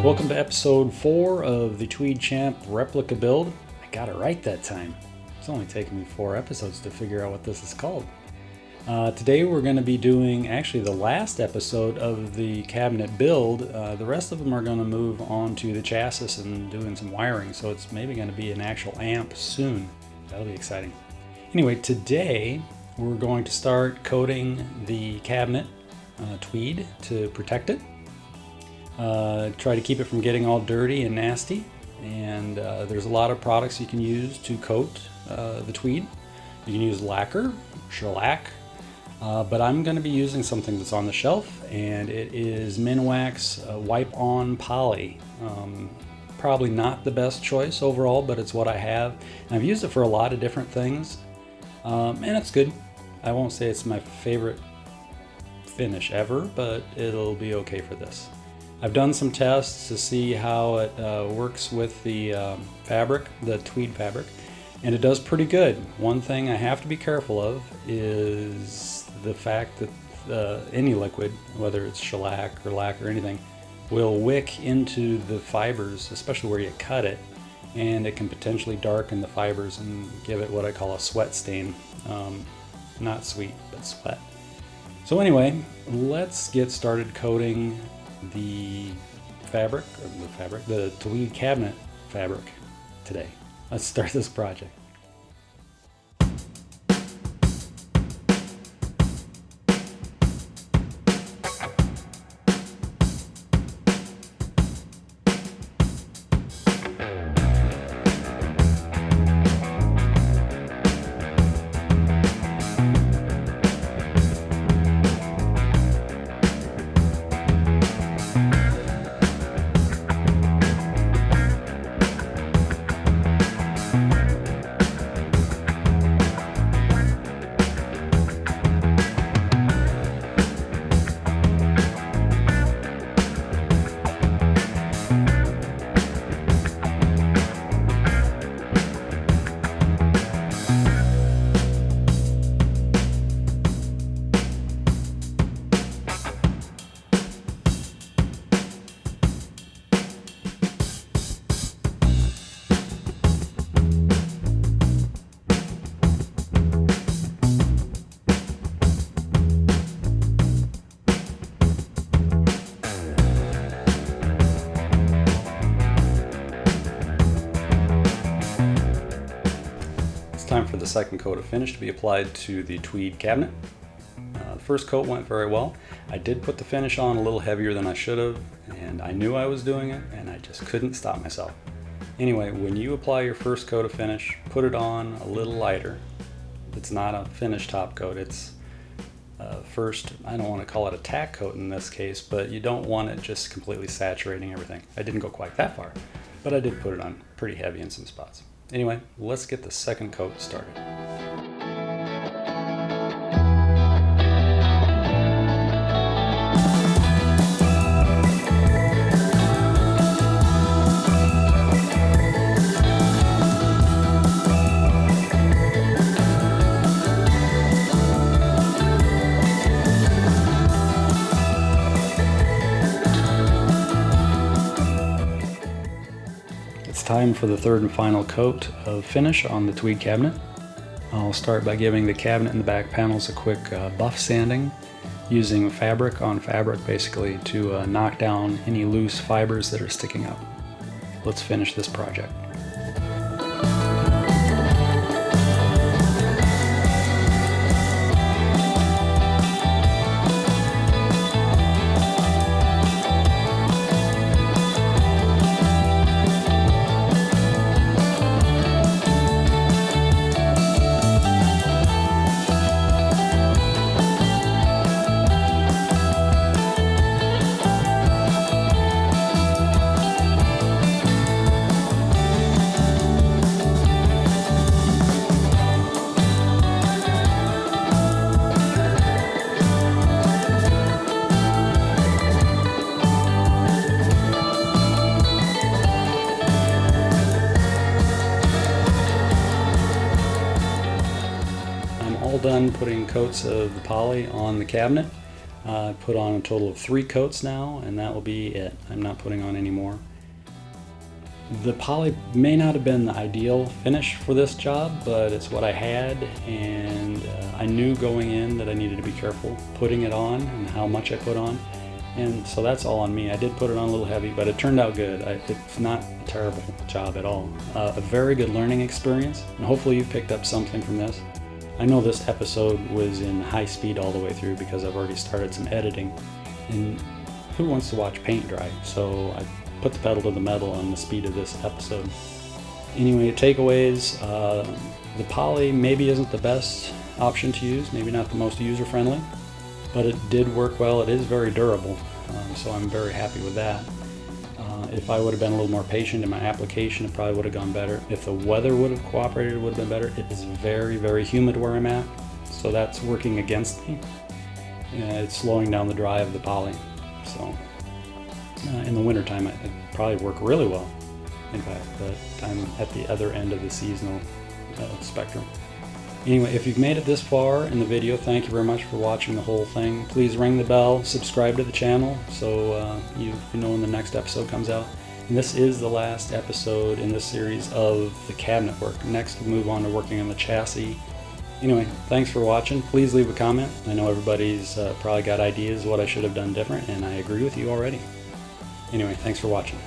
Welcome to episode 4 of the Tweed Champ Replica build. I got it right that time. It's only taken me 4 episodes to figure out what this is called. Today we're going to be doing actually the last episode of the cabinet build. The rest of them are going to move on to the chassis and doing some wiring, so it's maybe going to be an actual amp soon. That'll be exciting. Anyway, today we're going to start coating the cabinet tweed to protect it. Try to keep it from getting all dirty and nasty, and there's a lot of products you can use to coat the tweed. You can use lacquer, shellac, but I'm going to be using something that's on the shelf, and it is Minwax Wipe-on Poly. Probably not the best choice overall, but it's what I have, and I've used it for a lot of different things, and it's good. I won't say it's my favorite finish ever, but it'll be okay for this. I've done some tests to see how it works with the fabric, the tweed fabric, and it does pretty good. One thing I have to be careful of is the fact that any liquid, whether it's shellac or lacquer or anything, will wick into the fibers, especially where you cut it, and it can potentially darken the fibers and give it what I call a sweat stain. Not sweet, but sweat. So anyway, let's get started coating the tweed cabinet fabric today. Let's start this project. Time for the second coat of finish to be applied to the tweed cabinet. The first coat went very well. I did put the finish on a little heavier than I should have, and I knew I was doing it, and I just couldn't stop myself. Anyway, when you apply your first coat of finish, put it on a little lighter. It's not a finish top coat, it's first, I don't want to call it a tack coat in this case, but you don't want it just completely saturating everything. I didn't go quite that far, but I did put it on pretty heavy in some spots. Anyway, let's get the second coat started. Time for the third and final coat of finish on the tweed cabinet. I'll start by giving the cabinet and the back panels a quick buff sanding, using fabric on fabric basically to knock down any loose fibers that are sticking up. Let's finish this project. done putting coats of the poly on the cabinet. I put on a total of 3 coats now, and that will be it. I'm not putting on any more. The poly may not have been the ideal finish for this job, but it's what I had, and I knew going in that I needed to be careful putting it on and how much I put on, and so that's all on me. I did put it on a little heavy, but it turned out good. It's not a terrible job at all. A very good learning experience, and hopefully you picked up something from this. I know this episode was in high speed all the way through because I've already started some editing, and who wants to watch paint dry? So I put the pedal to the metal on the speed of this episode. Anyway, takeaways, the poly maybe isn't the best option to use, maybe not the most user friendly, but it did work well. It is very durable, so I'm very happy with that. If I would have been a little more patient in my application, it probably would have gone better. If the weather would have cooperated, it would have been better. It is very, very humid where I'm at, so that's working against me. It's slowing down the dry of the poly. So in the wintertime, it probably work really well, in fact, but I'm at the other end of the seasonal spectrum. Anyway, if you've made it this far in the video, thank you very much for watching the whole thing. Please ring the bell, subscribe to the channel so you know when the next episode comes out. And this is the last episode in this series of the cabinet work. Next, we'll move on to working on the chassis. Anyway, thanks for watching. Please leave a comment. I know everybody's probably got ideas what I should have done different, and I agree with you already. Anyway, thanks for watching.